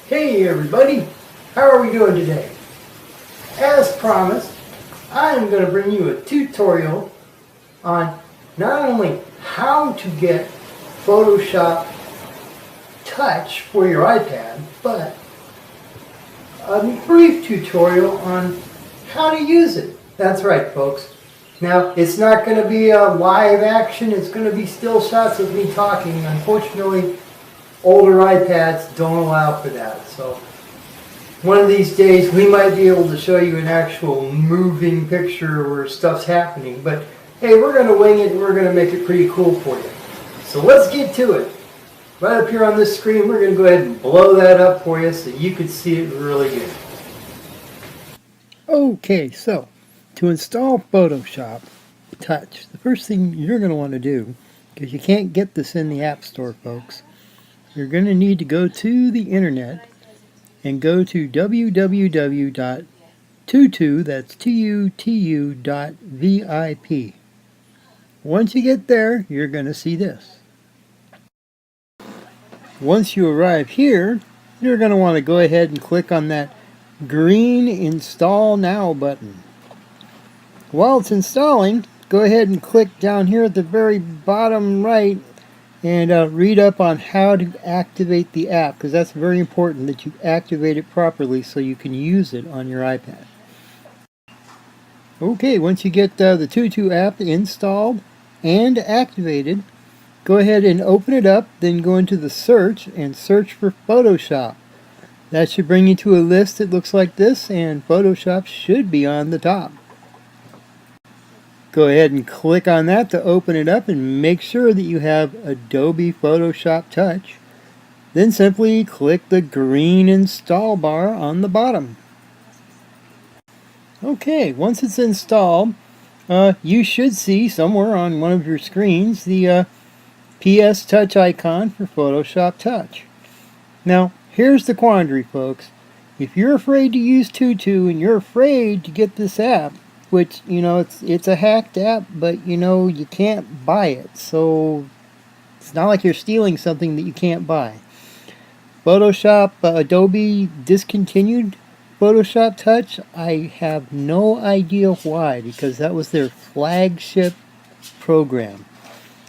Hey everybody, how are we doing today? As promised, I am going to bring you a tutorial on not only how to get Photoshop Touch for your iPad, but a brief tutorial on how to use it. That's right, folks. Now, it's not going to be a live action, it's going to be still shots of me talking. Unfortunately, older iPads don't allow for that. So one of these days we might be able to show you an actual moving picture where stuff's happening. But hey, we're going to wing it and we're going to make it pretty cool for you. So let's get to it. Right up here on this screen, we're going to go ahead and blow that up for you so you can see it really good. Okay, so to install Photoshop Touch, the first thing you're going to want to do, because you can't get this in the App Store, folks, you're going to need to go to the internet and go to www.tutu, that's tutu.vip. Once you get there, you're going to see this. Once you arrive here, you're going to want to go ahead and click on that green Install Now button. While it's installing, go ahead and click down here at the very bottom right and read up on how to activate the app, because that's very important that you activate it properly so you can use it on your iPad. Okay, once you get the Tutu app installed and activated, go ahead and open it up, then go into the search and search for Photoshop. That should bring you to a list that looks like this, and Photoshop should be on the top. Go ahead and click on that to open it up and make sure that you have Adobe Photoshop Touch. Then simply click the green install bar on the bottom. Okay, once it's installed, you should see somewhere on one of your screens the PS Touch icon for Photoshop Touch. Now, here's the quandary, folks. If you're afraid to use Tutu and you're afraid to get this app, which, you know, it's a hacked app, but, you know, you can't buy it. So it's not like you're stealing something that you can't buy. Photoshop, Adobe discontinued Photoshop Touch. I have no idea why, because that was their flagship program.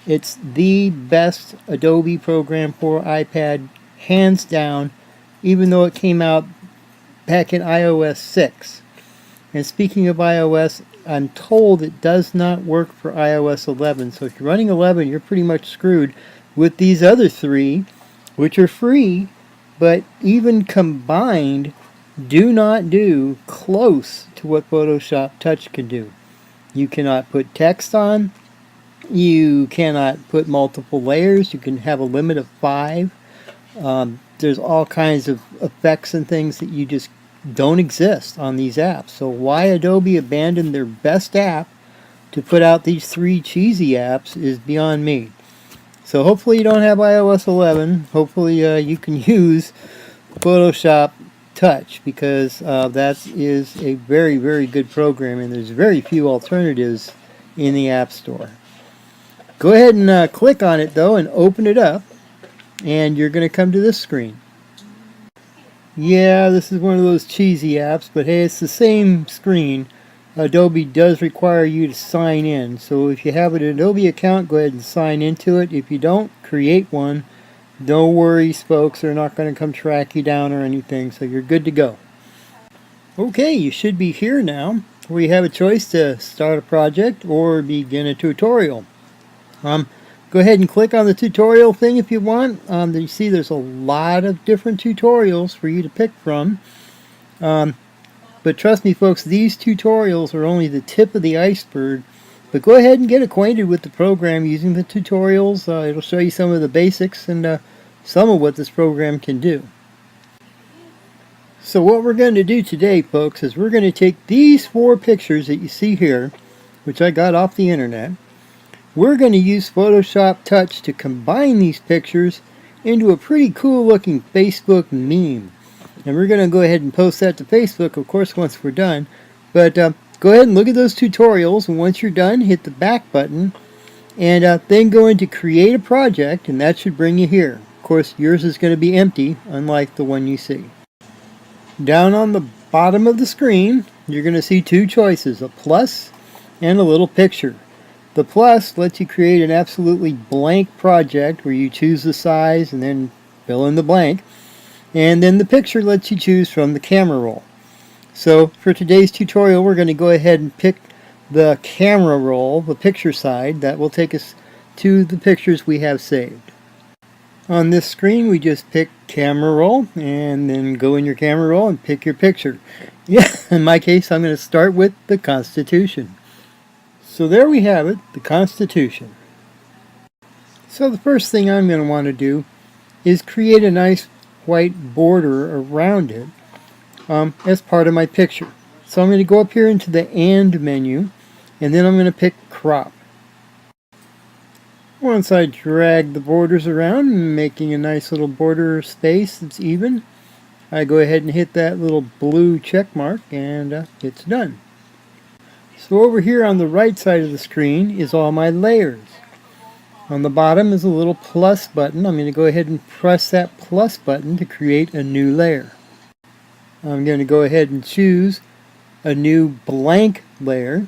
It's the best Adobe program for iPad, hands down, even though it came out back in iOS 6. And speaking of iOS, I'm told it does not work for iOS 11. So if you're running 11, you're pretty much screwed with these other three, which are free, but even combined, do not do close to what Photoshop Touch can do. You cannot put text on. You cannot put multiple layers. You can have a limit of 5. There's all kinds of effects and things that you just don't exist on these apps. So why Adobe abandoned their best app to put out these 3 cheesy apps is beyond me. So hopefully you don't have iOS 11. Hopefully you can use Photoshop Touch, because that is a very, very good program, and there's very few alternatives in the App Store. Go ahead and click on it though and open it up, and you're going to come to this screen. Yeah, this is one of those cheesy apps, but hey, it's the same screen. Adobe does require you to sign in, so if you have an Adobe account, go ahead and sign into it. If you don't, create one. No worries, folks, they're not going to come track you down or anything, so you're good to go. Okay, you should be here now, where you have a choice to start a project or begin a tutorial. Go ahead and click on the tutorial thing if you want. You see there's a lot of different tutorials for you to pick from. But trust me, folks, these tutorials are only the tip of the iceberg. But go ahead and get acquainted with the program using the tutorials. It'll show you some of the basics and some of what this program can do. So what we're going to do today, folks, is we're going to take these 4 pictures that you see here, which I got off the internet. We're going to use Photoshop Touch to combine these pictures into a pretty cool looking Facebook meme. And we're going to go ahead and post that to Facebook, of course, once we're done. But go ahead and look at those tutorials, and once you're done, hit the back button, and then go into Create a Project, and that should bring you here. Of course, yours is going to be empty, unlike the one you see. Down on the bottom of the screen, you're going to see two choices, a plus and a little picture. The plus lets you create an absolutely blank project where you choose the size and then fill in the blank. And then the picture lets you choose from the camera roll. So for today's tutorial, we're going to go ahead and pick the camera roll, the picture side. That will take us to the pictures we have saved. On this screen, we just pick camera roll and then go in your camera roll and pick your picture. Yeah, in my case, I'm going to start with the Constitution. So there we have it, the Constitution. So the first thing I'm going to want to do is create a nice white border around it as part of my picture. So I'm going to go up here into the And menu, and then I'm going to pick Crop. Once I drag the borders around, making a nice little border space that's even, I go ahead and hit that little blue check mark, and it's done. So over here on the right side of the screen is all my layers. On the bottom is a little plus button. I'm going to go ahead and press that plus button to create a new layer. I'm going to go ahead and choose a new blank layer.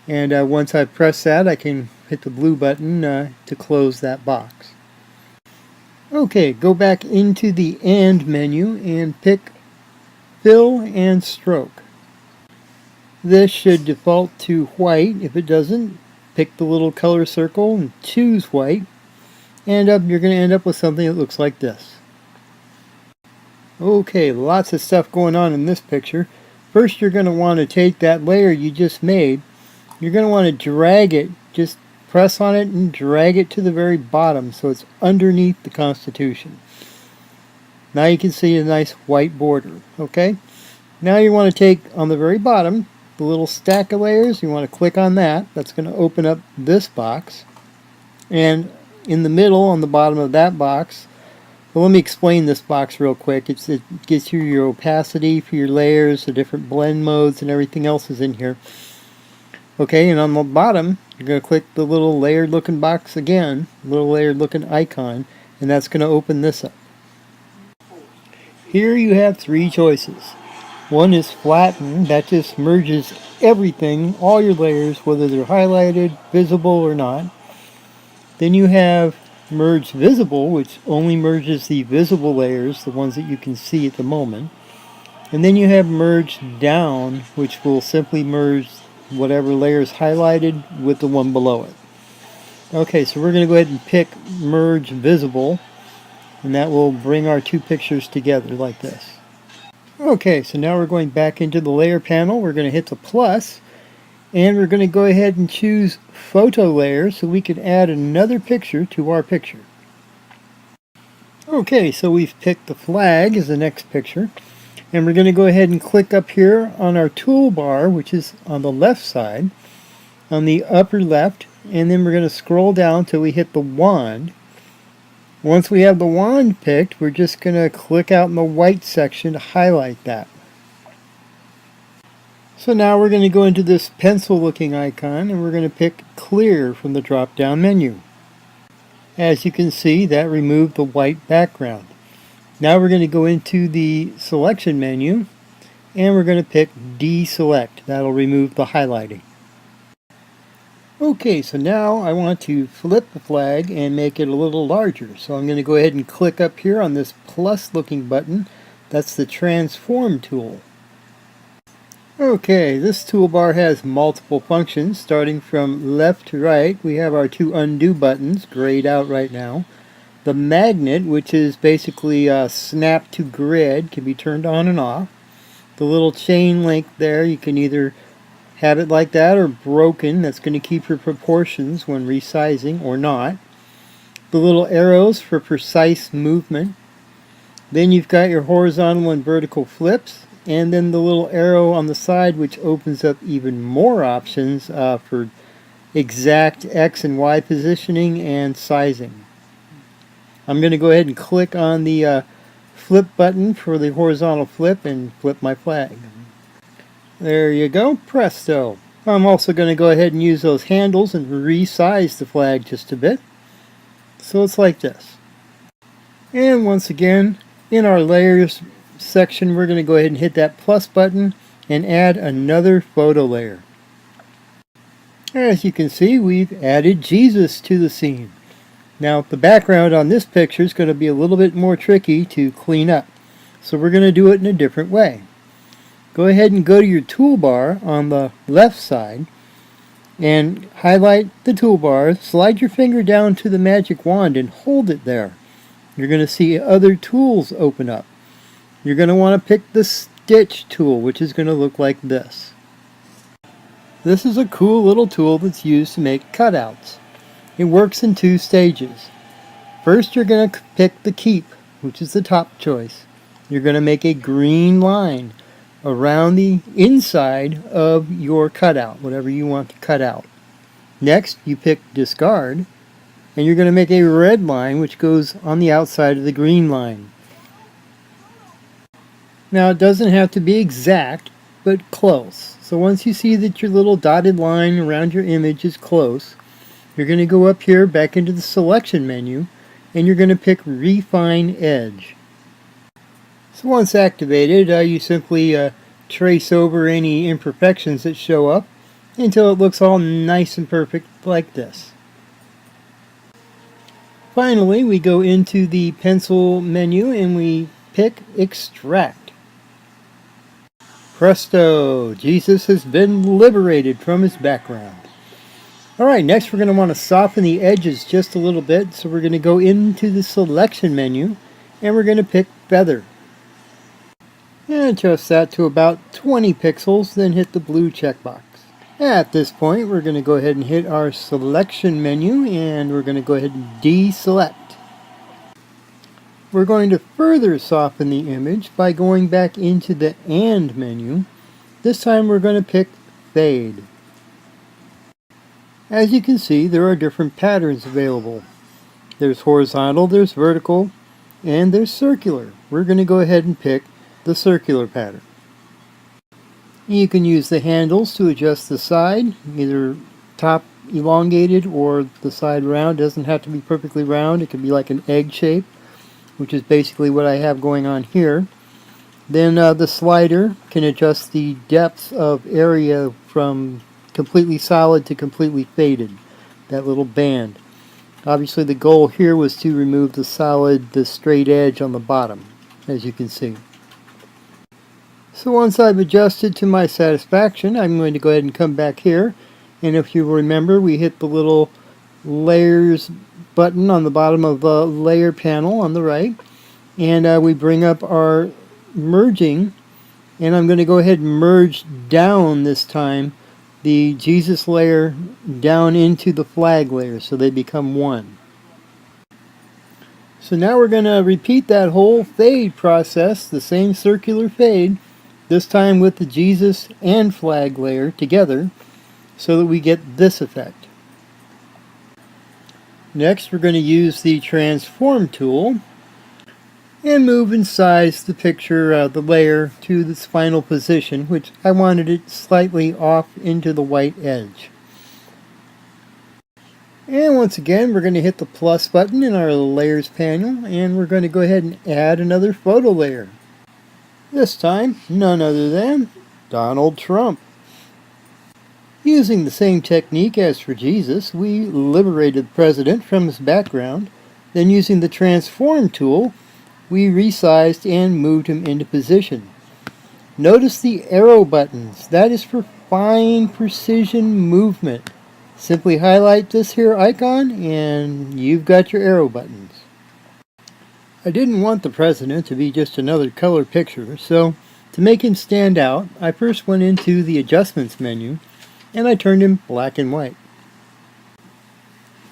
And once I press that, I can hit the blue button to close that box. Okay, go back into the And menu and pick Fill and Stroke. This should default to white. If it doesn't, pick the little color circle and choose white. And you're going to end up with something that looks like this. Okay, lots of stuff going on in this picture. First, you're going to want to take that layer you just made. You're going to want to drag it, just press on it and drag it to the very bottom so it's underneath the Constitution. Now you can see a nice white border. Okay? Now you want to take on the very bottom the little stack of layers, you want to click on that. That's going to open up this box. And in the middle, on the bottom of that box, well, let me explain this box real quick. It gives you your opacity for your layers, the different blend modes, and everything else is in here. Okay, and on the bottom, you're going to click the little layered looking box again, little layered looking icon, and that's going to open this up. Here you have three choices. One is flatten, that just merges everything, all your layers, whether they're highlighted, visible or not. Then you have merge visible, which only merges the visible layers, the ones that you can see at the moment. And then you have merge down, which will simply merge whatever layer is highlighted with the one below it. Okay, so we're going to go ahead and pick merge visible, and that will bring our two pictures together like this. Okay, so now we're going back into the layer panel. We're going to hit the plus, and we're going to go ahead and choose photo layer so we can add another picture to our picture. Okay, so we've picked the flag as the next picture, and we're going to go ahead and click up here on our toolbar, which is on the left side, on the upper left, and then we're going to scroll down till we hit the wand. Once we have the wand picked, we're just going to click out in the white section to highlight that. So now we're going to go into this pencil looking icon and we're going to pick clear from the drop down menu. As you can see, that removed the white background. Now we're going to go into the selection menu and we're going to pick deselect. That'll remove the highlighting. Okay, so now I want to flip the flag and make it a little larger. So I'm going to go ahead and click up here on this plus looking button. That's the transform tool. Okay, this toolbar has multiple functions. Starting from left to right, we have our two undo buttons, grayed out right now. The magnet, which is basically snap to grid, can be turned on and off. The little chain link there, you can either have it like that or broken. That's going to keep your proportions when resizing or not. The little arrows for precise movement. Then you've got your horizontal and vertical flips, and then the little arrow on the side which opens up even more options for exact X and Y positioning and sizing. I'm going to go ahead and click on the flip button for the horizontal flip and flip my flag. There you go, presto. I'm also going to go ahead and use those handles and resize the flag just a bit. So it's like this. And once again, in our layers section, we're going to go ahead and hit that plus button and add another photo layer. As you can see, we've added Jesus to the scene. Now, the background on this picture is going to be a little bit more tricky to clean up, so we're going to do it in a different way. Go ahead and go to your toolbar on the left side and highlight the toolbar, slide your finger down to the magic wand and hold it there. You're going to see other tools open up. You're going to want to pick the stitch tool, which is going to look like this. This is a cool little tool that's used to make cutouts. It works in two stages. First, you're going to pick the keep, which is the top choice. You're going to make a green line around the inside of your cutout, whatever you want to cut out. Next, you pick discard, and you're going to make a red line which goes on the outside of the green line. Now, it doesn't have to be exact, but close. So once you see that your little dotted line around your image is close, you're going to go up here back into the selection menu, and you're going to pick Refine Edge. So once activated, you simply trace over any imperfections that show up until it looks all nice and perfect like this. Finally, we go into the pencil menu and we pick Extract. Presto! Jesus has been liberated from his background. Alright, next we're going to want to soften the edges just a little bit, so we're going to go into the selection menu and we're going to pick Feather. And adjust that to about 20 pixels, then hit the blue checkbox. At this point, we're going to go ahead and hit our selection menu and we're going to go ahead and deselect. We're going to further soften the image by going back into the And menu. This time we're going to pick Fade. As you can see, there are different patterns available. There's horizontal, there's vertical, and there's circular. We're going to go ahead and pick the circular pattern. You can use the handles to adjust the side, either top elongated or the side round. It doesn't have to be perfectly round. It can be like an egg shape, which is basically what I have going on here. Then the slider can adjust the depth of area from completely solid to completely faded, that little band. Obviously the goal here was to remove the straight edge on the bottom, as you can see. So once I've adjusted to my satisfaction, I'm going to go ahead and come back here, and if you remember, we hit the little layers button on the bottom of the layer panel on the right, and we bring up our merging, and I'm going to go ahead and merge down this time the Jesus layer down into the flag layer so they become one. So now we're going to repeat that whole fade process, the same circular fade, this time with the Jesus and flag layer together so that we get this effect. Next, we're going to use the transform tool and move and size the picture, the layer, to its final position, which I wanted it slightly off into the white edge. And once again, we're going to hit the plus button in our layers panel, and we're going to go ahead and add another photo layer. This time, none other than Donald Trump. Using the same technique as for Jesus, we liberated the president from his background. Then using the transform tool, we resized and moved him into position. Notice the arrow buttons. That is for fine precision movement. Simply highlight this here icon and you've got your arrow buttons. I didn't want the president to be just another color picture, so to make him stand out, I first went into the adjustments menu and I turned him black and white.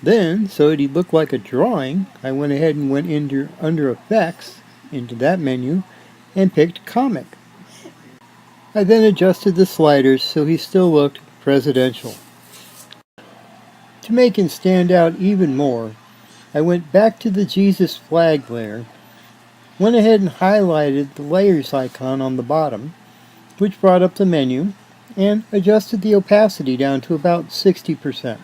Then, so that he'd look like a drawing, I went ahead and went under effects into that menu and picked comic. I then adjusted the sliders so he still looked presidential. To make him stand out even more, I went back to the Jesus flag layer, went ahead and highlighted the layers icon on the bottom, which brought up the menu, and adjusted the opacity down to about 60%.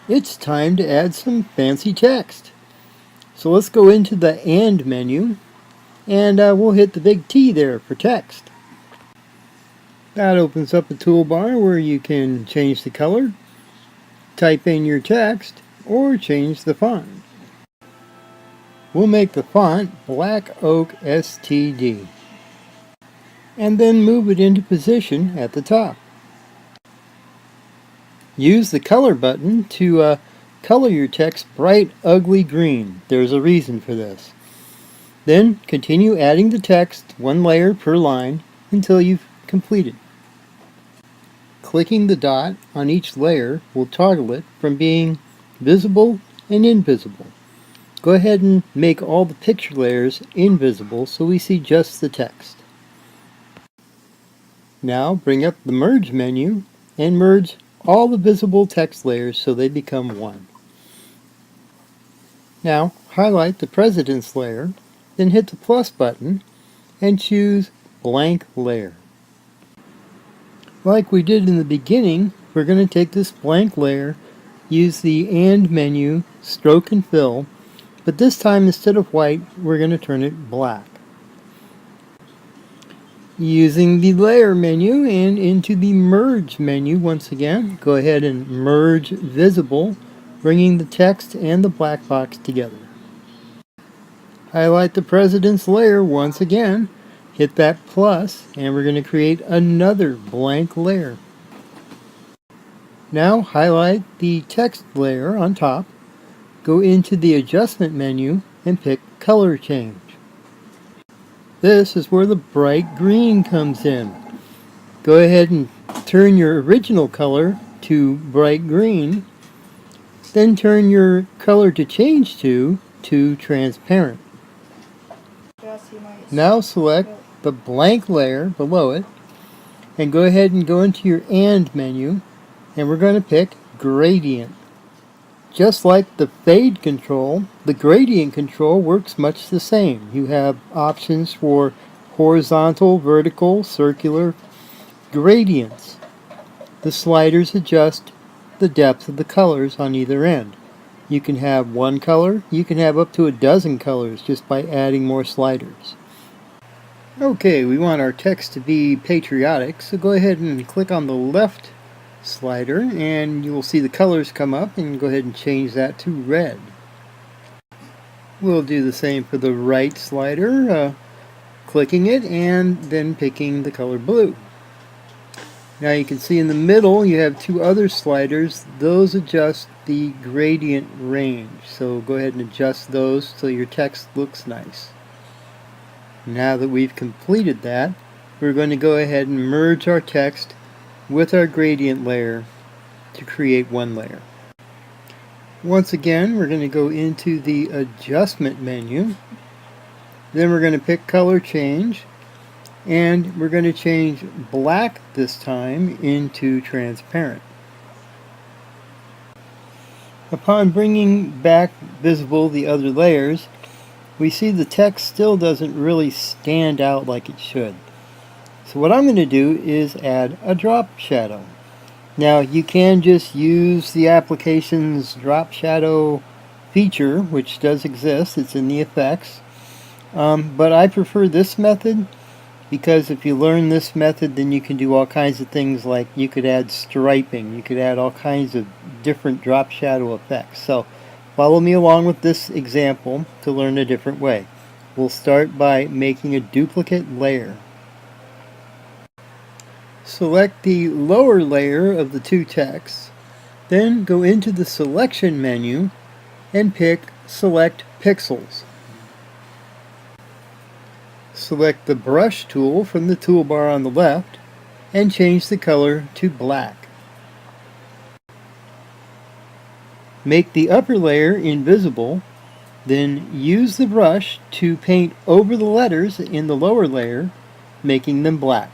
It's time to add some fancy text. So let's go into the AND menu, and we'll hit the big T there for text. That opens up a toolbar where you can change the color, type in your text, or change the font. We'll make the font Black Oak STD, and then move it into position at the top. Use the color button to color your text bright ugly green. There's a reason for this. Then continue adding the text one layer per line until you've completed. Clicking the dot on each layer will toggle it from being visible and invisible. Go ahead and make all the picture layers invisible so we see just the text. Now bring up the Merge menu and merge all the visible text layers so they become one. Now highlight the President's layer, then hit the plus button and choose Blank Layer. Like we did in the beginning, we're going to take this blank layer, use the AND menu, stroke and fill, but this time instead of white, we're going to turn it black. Using the layer menu and into the merge menu once again, go ahead and merge visible, bringing the text and the black box together. Highlight the President's layer once again, hit that plus, and we're going to create another blank layer. Now highlight the text layer on top, go into the adjustment menu and pick color change. This is where the bright green comes in. Go ahead and turn your original color to bright green, then turn your color to change to transparent. Now select the blank layer below it and go ahead and go into your AND menu, and we're going to pick gradient. Just like the fade control, the gradient control works much the same. You have options for horizontal, vertical, circular gradients. The sliders adjust the depth of the colors on either end. You can have one color, you can have up to a dozen colors just by adding more sliders. Okay, we want our text to be patriotic, so go ahead and click on the left slider and you will see the colors come up, and go ahead and change that to red. We'll do the same for the right slider, clicking it and then picking the color blue. Now you can see in the middle you have two other sliders. Those adjust the gradient range, so go ahead and adjust those so your text looks nice. Now that we've completed that, we're going to go ahead and merge our text with our gradient layer to create one layer. Once again, we're going to go into the adjustment menu, then we're going to pick color change, and we're going to change black this time into transparent. Upon bringing back visible the other layers, we see the text still doesn't really stand out like it should. So what I'm going to do is add a drop shadow. Now you can just use the application's drop shadow feature, which does exist. It's in the effects. But I prefer this method because if you learn this method, then you can do all kinds of things, like you could add striping, you could add all kinds of different drop shadow effects. So follow me along with this example to learn a different way. We'll start by making a duplicate layer. Select the lower layer of the two texts, then go into the selection menu and pick Select Pixels. Select the brush tool from the toolbar on the left and change the color to black. Make the upper layer invisible, then use the brush to paint over the letters in the lower layer, making them black.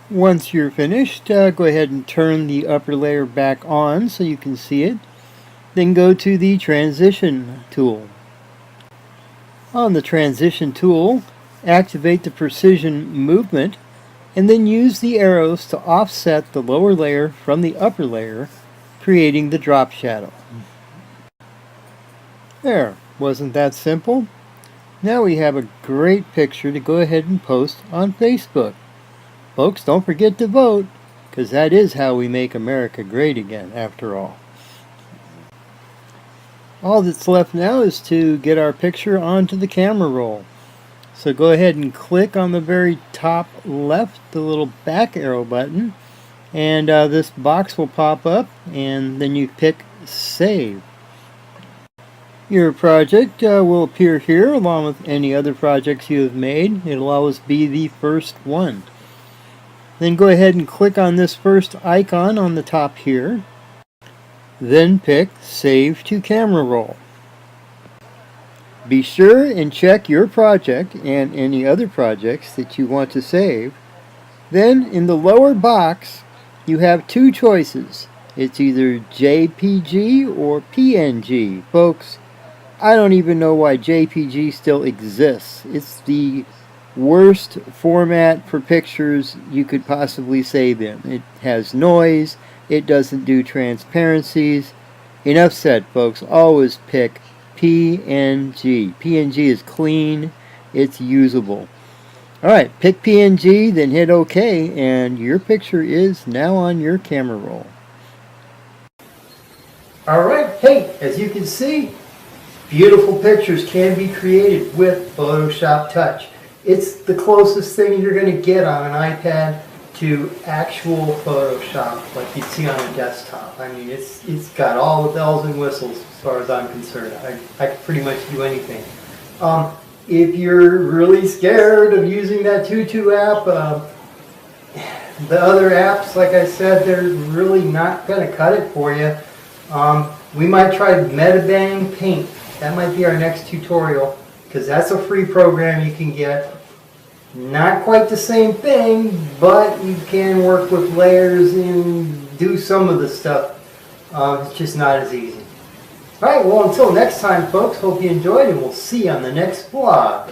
Once you're finished, go ahead and turn the upper layer back on so you can see it. Then go to the Transition tool. On the Transition tool, activate the Precision movement, and then use the arrows to offset the lower layer from the upper layer, creating the drop shadow. There, wasn't that simple? Now we have a great picture to go ahead and post on Facebook. Folks, don't forget to vote, because that is how we make America great again, after all. All that's left now is to get our picture onto the camera roll. So go ahead and click on the very top left, the little back arrow button, and this box will pop up, and then you pick Save. Your project will appear here along with any other projects you have made. It'll always be the first one. Then go ahead and click on this first icon on the top here. Then pick Save to Camera Roll. Be sure and check your project and any other projects that you want to save. Then in the lower box you have two choices. It's either JPG or PNG. Folks, I don't even know why JPG still exists. It's the worst format for pictures you could possibly save in. It has noise, it doesn't do transparencies. Enough said, folks. Always pick PNG. PNG is clean, it's usable. Alright, pick PNG, then hit OK, and your picture is now on your camera roll. Alright, hey, as you can see, beautiful pictures can be created with Photoshop Touch. It's the closest thing you're going to get on an iPad to actual Photoshop like you see on a desktop. I mean, it's got all the bells and whistles as far as I'm concerned. I can pretty much do anything. If you're really scared of using that Tutu app, the other apps, like I said, they're really not going to cut it for you. We might try Metabang Paint. That might be our next tutorial, because that's a free program you can get. Not quite the same thing, but you can work with layers and do some of the stuff. It's just not as easy. Alright, well, until next time, folks, hope you enjoyed, and we'll see you on the next vlog.